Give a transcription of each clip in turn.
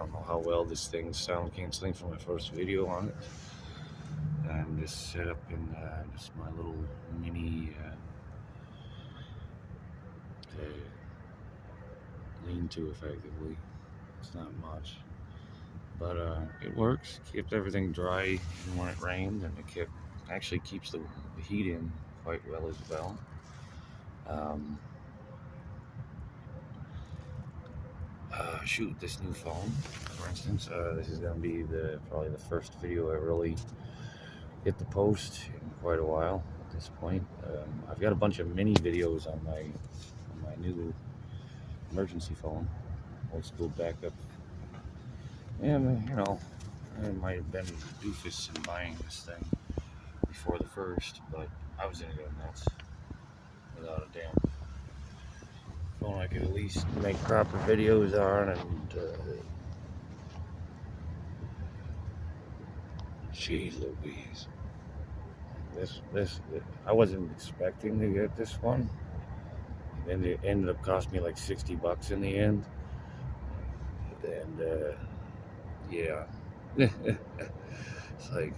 don't know how well this thing's sound canceling for my first video on it. I'm just set up in just my little mini lean-to effectively. It's not much, but it works. Kept everything dry even when it rained, and it actually keeps the heat in quite well as well. Shoot, this new phone, for instance, this is going to be probably the first video I really hit the post in quite a while at this point. I've got a bunch of mini videos on my new emergency phone, old school backup, and I might have been doofus in buying this thing before the first, but I was gonna go nuts without a damn phone I could at least make proper videos on. And jeez Louise, this I wasn't expecting to get this one, and it ended up costing me like $60 in the end. And yeah, it's like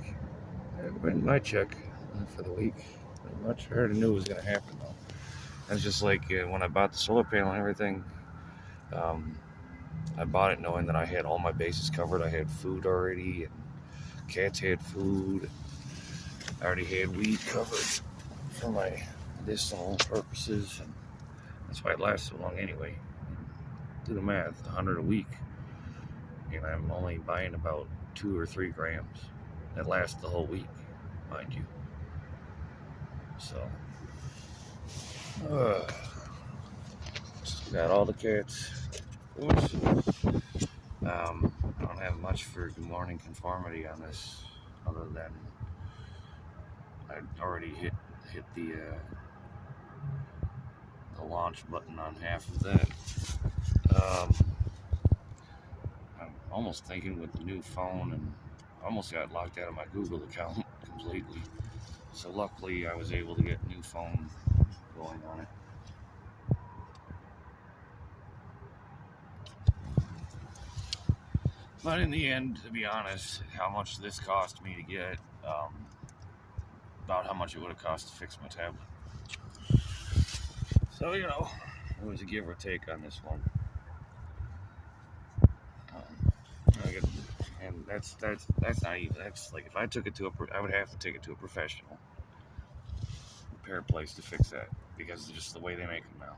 when my check for the week, pretty much. I already knew it was gonna happen though. It's just like when I bought the solar panel and everything, I bought it knowing that I had all my bases covered. I had food already, and cats had food. I already had weed covered for my medicinal purposes, and that's why it lasts so long anyway. Do the math, 100 a week, and I'm only buying about 2 or 3 grams. That lasts the whole week, mind you. So, got all the cats. Oops. I don't have much for good morning conformity on this, other than I already hit the launch button on half of that. I'm almost thinking with the new phone, and I almost got locked out of my Google account completely. So luckily I was able to get a new phone going on it. But in the end, to be honest, how much this cost me to get, about how much it would have cost to fix my tablet. So, it was a give or take on this one. And that's not even, that's like, if I took it I would have to take it to a professional repair place to fix that, because it's just the way they make them now.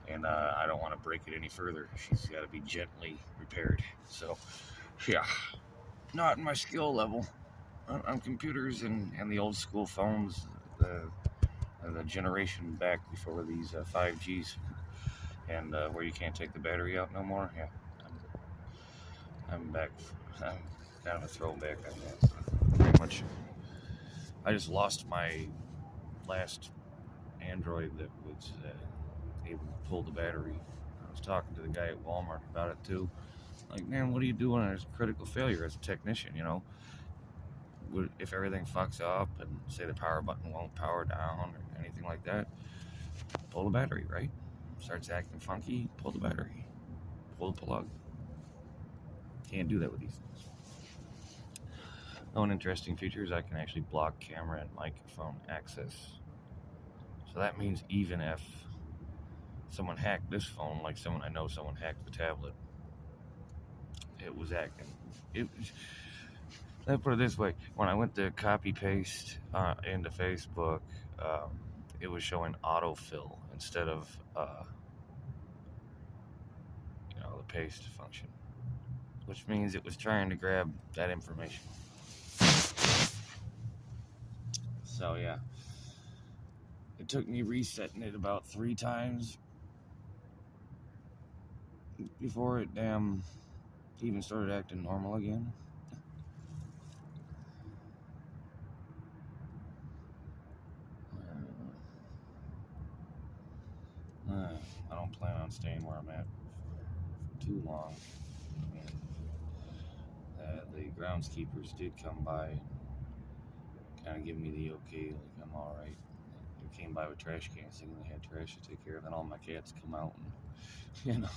And I don't want to break it any further. She's got to be gently repaired. So, yeah, not in my skill level on computers and the old school phones, the generation back before these 5Gs, and where you can't take the battery out no more. Yeah, I'm back. I'm kind of a throwback on that. Pretty much. I just lost my last Android that was able to pull the battery. I was talking to the guy at Walmart about it too. Like, man, what do you do when there's a critical failure as a technician? If everything fucks up and say the power button won't power down or anything like that, pull the battery, right? Starts acting funky, pull the battery, pull the plug. Can't do that with these things. One interesting feature is I can actually block camera and microphone access. So that means even if someone hacked this phone, like someone hacked the tablet, it was acting. Let's put it this way: when I went to copy paste into Facebook, it was showing autofill instead of the paste function, which means it was trying to grab that information. So yeah, it took me resetting it about 3 times before it even started acting normal again. I don't plan on staying where I'm at for too long. The groundskeepers did come by and kind of give me the okay, like I'm alright. They came by with trash cans thinking they had trash to take care of, then all my cats come out and,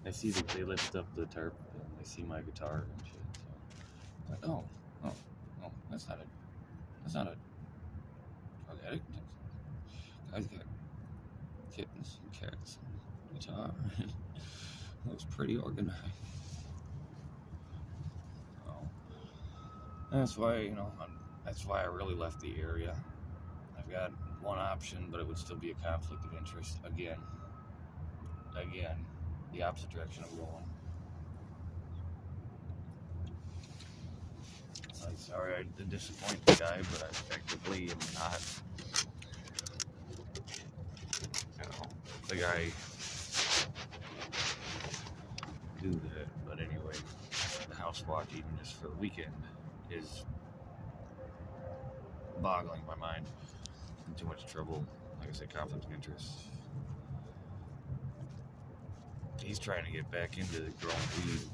I see that they lift up the tarp and they see my guitar and shit. So it's like, oh, that's not a drug addict. Guy's got kittens and cats and guitar. Looks pretty organized. So that's why, that's why I really left the area. I've got one option, but it would still be a conflict of interest. Again, the opposite direction I'm going. I'm sorry I disappoint the guy, but I effectively am not. The guy do that, but anyway, the house watch, even just for the weekend, is boggling my mind. In too much trouble. Like I said, conflict of interest. He's trying to get back into growing weed.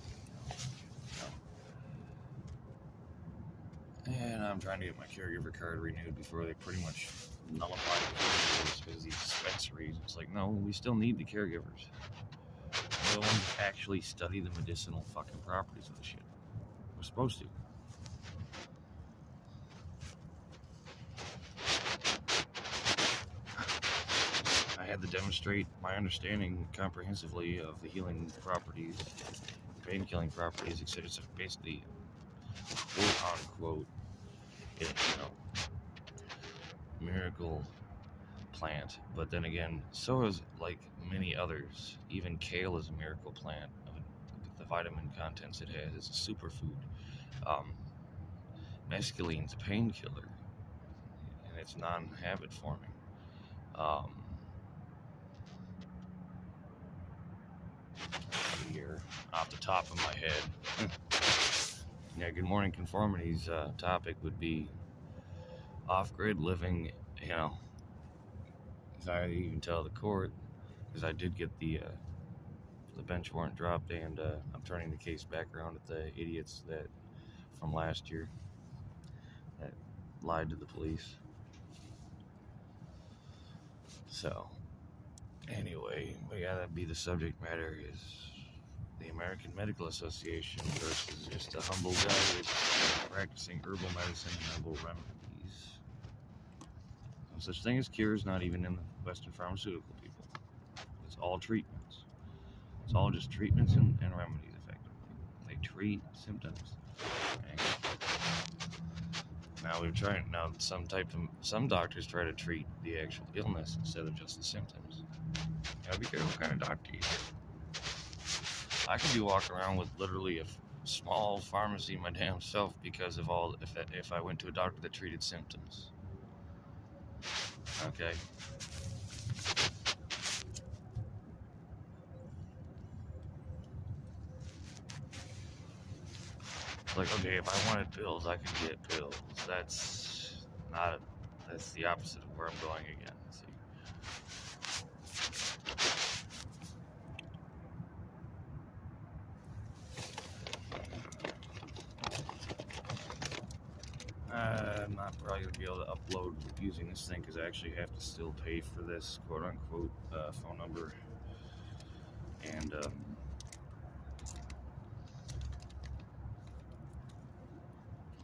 And I'm trying to get my caregiver card renewed before they pretty much nullify the caregivers because these dispensaries. It's like, no, we still need the caregivers. We're the ones that actually study the medicinal fucking properties of the shit. We're supposed to. I had to demonstrate my understanding comprehensively of the healing properties, pain-killing properties, etc. It's basically, quote-unquote, miracle plant. But then again, so is like many others. Even kale is a miracle plant. The vitamin contents it has, it's a superfood. Mescaline's a painkiller, and it's non-habit forming. Here, off the top of my head. Yeah, Good Morning Conformity's topic would be off-grid living, as I even tell the court, because I did get the bench warrant dropped, and I'm turning the case back around at the idiots that from last year that lied to the police. So, anyway, that'd be the subject matter is the American Medical Association versus just a humble guy that's practicing herbal medicine and herbal remedies. No such thing as cures, not even in the Western pharmaceutical people. It's all treatments. It's all just treatments and remedies, effectively. They treat symptoms. Okay? Now some doctors try to treat the actual illness instead of just the symptoms. You gotta be careful what kind of doctor you get. I could be walking around with literally a small pharmacy my damn self because of if I went to a doctor that treated symptoms. Okay. Like, okay, if I wanted pills, I could get pills. That's the opposite of where I'm going again. See. I'm not probably going to be able to upload using this thing because I actually have to still pay for this quote-unquote phone number. And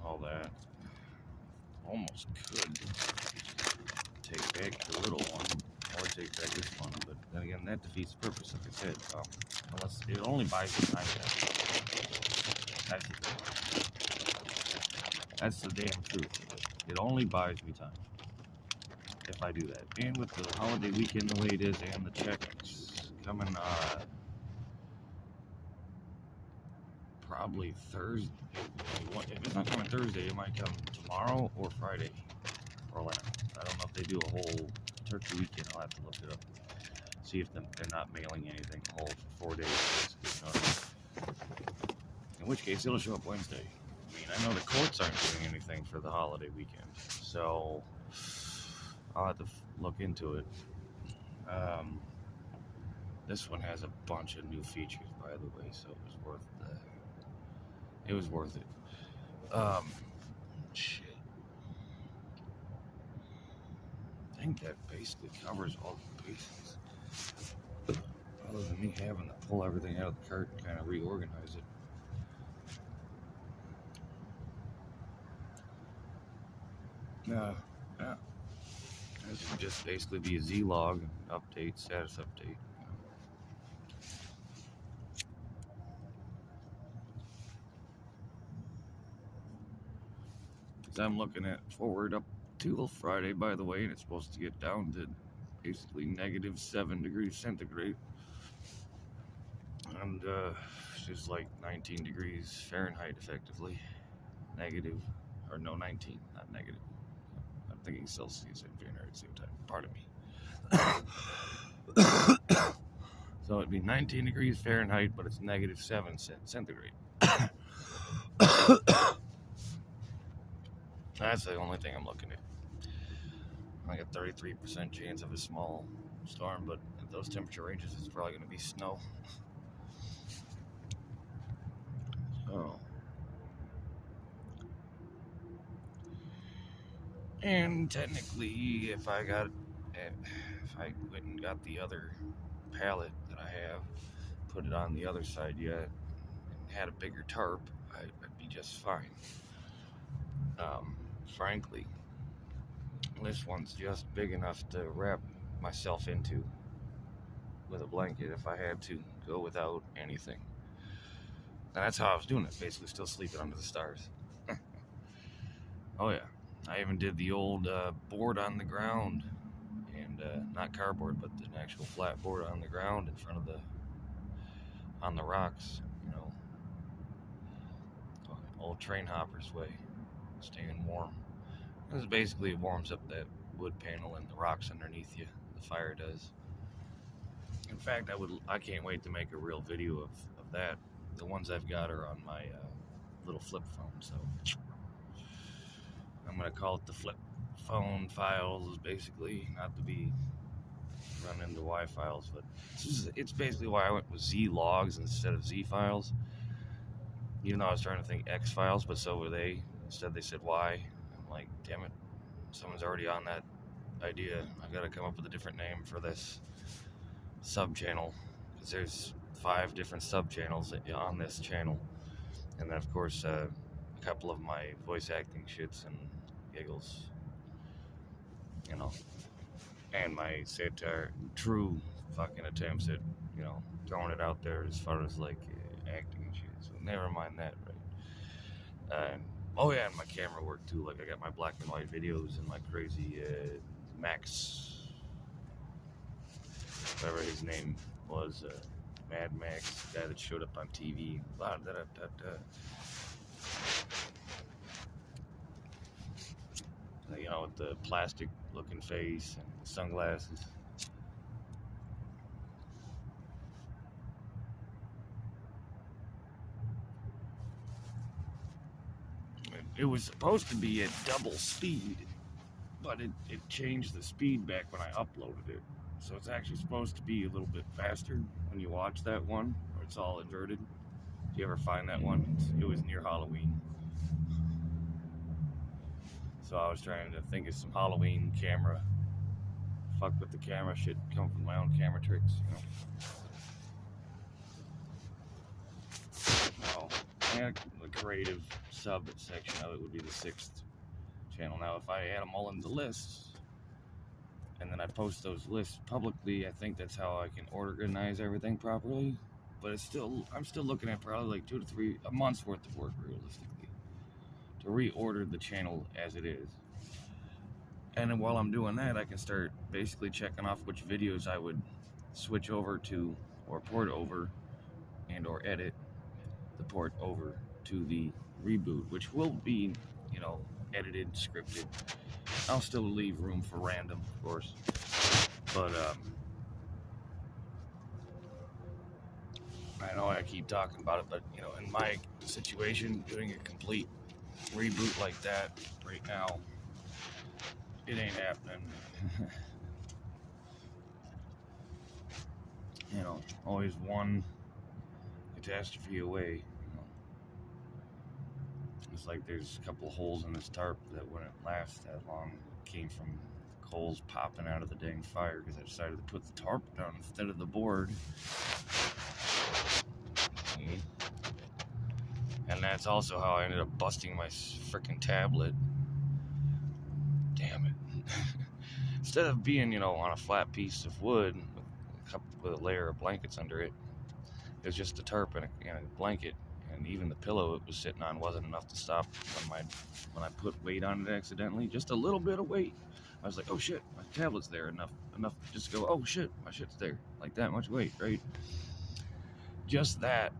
all that. Almost could take back the little one or take back this one, but then again, that defeats the purpose, like I said. Unless it only buys me time. That's the damn truth. It only buys me time if I do that. And with the holiday weekend the way it is, and the checks coming probably Thursday. If it's not coming Thursday, it might come tomorrow or Friday. Orlando. I don't know if they do a whole turkey weekend. I'll have to look it up. See if they're not mailing anything whole for 4 days. In which case, it'll show up Wednesday. I mean, I know the courts aren't doing anything for the holiday weekend, so I'll have to look into it. This one has a bunch of new features, by the way, so it was worth it. Shit. I think that basically covers all the bases. Other than me having to pull everything out of the cart and kind of reorganize it. Yeah. This would just basically be a Z-log update, status update. Because I'm looking at forward up till Friday, by the way, and it's supposed to get down to basically -7 degrees centigrade. And it's just like 19 degrees Fahrenheit, effectively. Negative, or no, 19, not negative. I'm thinking Celsius and Fahrenheit at the same time. Pardon me. So it'd be 19 degrees Fahrenheit, but it's -7 centigrade. That's the only thing I'm looking at. Like a 33% chance of a small storm, but at those temperature ranges, it's probably going to be snow. So, and technically, if I went and got the other pallet that I have, put it on the other side yet, and had a bigger tarp, I'd be just fine. Frankly, this one's just big enough to wrap myself into with a blanket if I had to go without anything. And that's how I was doing it, basically still sleeping under the stars. Oh yeah, I even did the old board on the ground, and not cardboard, but an actual flat board on the ground in front of on the rocks, old train hoppers way, staying warm. This basically warms up that wood panel and the rocks underneath you. The fire does. In fact, I can't wait to make a real video of that. The ones I've got are on my little flip phone, so I'm gonna call it the flip phone files, basically, not to be run into Y files, but it's basically why I went with Z logs instead of Z files. Even though I was trying to think X files, but so were they. Instead, they said Y. I'm like, damn it, someone's already on that idea. I've got to come up with a different name for this sub channel, because there's 5 different sub channels on this channel, and then of course a couple of my voice acting shits and giggles, and my satire, true fucking attempts at throwing it out there as far as like acting and shit. So never mind that, right? Oh yeah, and my camera work too. Like I got my black and white videos and my crazy Max, whatever his name was, Mad Max, guy that showed up on TV. With the plastic looking face and sunglasses. It was supposed to be at double speed, but it changed the speed back when I uploaded it. So it's actually supposed to be a little bit faster when you watch that one, where it's all inverted. Did you ever find that one? It was near Halloween. So I was trying to think of some Halloween camera, fuck with the camera shit, come from my own camera tricks, And the creative sub section of it would be the 6th channel. Now, if I add them all into lists, and then I post those lists publicly, I think that's how I can organize everything properly. But I'm still looking at probably like 2 to 3 a month's worth of work, realistically, to reorder the channel as it is. And then while I'm doing that, I can start basically checking off which videos I would switch over to, or port over, and or edit the port over to the reboot, which will be, edited, scripted. I'll still leave room for random, of course, but I know I keep talking about it, but in my situation, doing a complete reboot like that right now, it ain't happening. Always one catastrophe away. It's like there's a couple holes in this tarp that wouldn't last that long. It came from coals popping out of the dang fire because I decided to put the tarp down instead of the board. And that's also how I ended up busting my freaking tablet. Damn it. Instead of being, on a flat piece of wood with a layer of blankets under it, it was just a tarp and a blanket. And even the pillow it was sitting on wasn't enough to stop when I put weight on it accidentally. Just a little bit of weight. I was like, oh shit, my tablet's there. Enough to just go, oh shit, my shit's there. Like that much weight, right? Just that.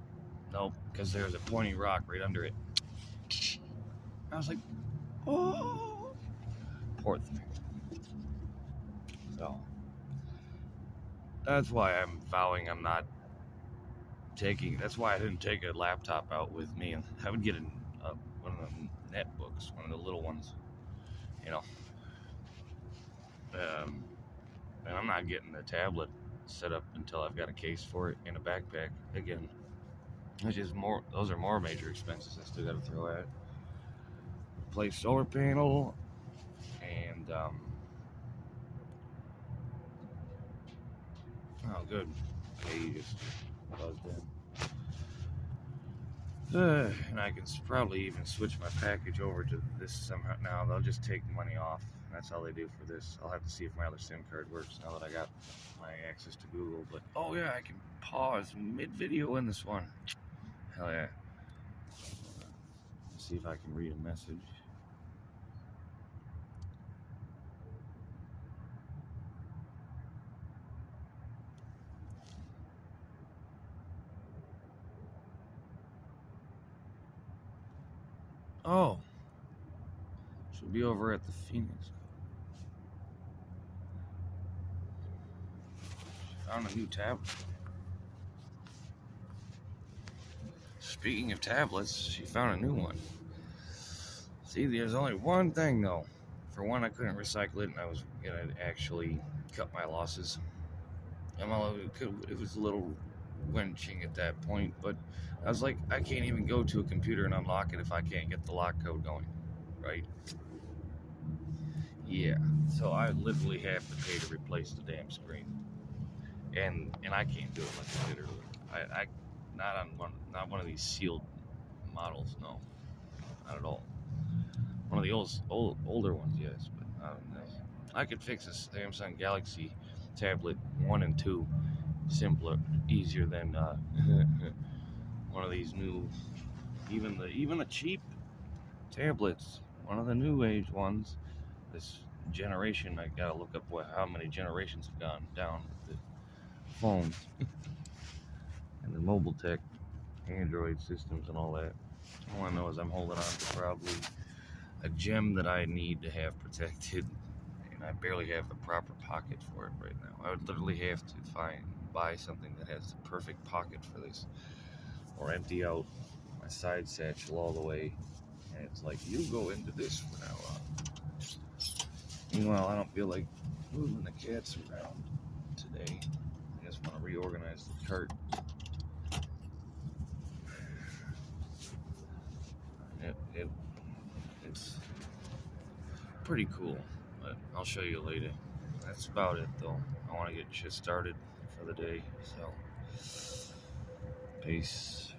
Nope, because there was a pointy rock right under it. I was like, oh, poor thing. So, that's why I'm vowing I'm not that's why I didn't take a laptop out with me. And I would get one of the netbooks, one of the little ones, and I'm not getting the tablet set up until I've got a case for it in a backpack again. Which is those are more major expenses I still got to throw at. Replace solar panel, and oh good, okay, you just buzzed in. And I can probably even switch my package over to this somehow. Now they'll just take money off. That's all they do for this. I'll have to see if my other SIM card works now that I got my access to Google. But oh yeah, I can pause mid-video in this one. Hell yeah. Let's see if I can read a message. Oh, she'll be over at the Phoenix. She found a new tablet. Speaking of tablets, she found a new one. See, there's only one thing though. For one, I couldn't recycle it, and I was gonna actually cut my losses. And well, it was a little wenching at that point, but I was like, I can't even go to a computer and unlock it if I can't get the lock code going, right? Yeah, so I literally have to pay to replace the damn screen, and I can't do it like I did earlier. I not one of these sealed models, no, not at all. One of the older ones, yes, but I could fix this Samsung Galaxy tablet 1 and 2 simpler, easier than one of these new, even the cheap tablets, one of the new age ones. This generation, I gotta look up how many generations have gone down with the phones and the mobile tech, Android systems and all that. All I know is I'm holding on to probably a gem that I need to have protected, and I barely have the proper pocket for it right now. I would literally have to buy something that has the perfect pocket for this, or empty out my side satchel all the way, and it's like, you go into this from now on. Meanwhile, I don't feel like moving the cats around today. I just want to reorganize the cart. It's pretty cool, but I'll show you later. That's about it, though. I want to get shit started for the day, so peace.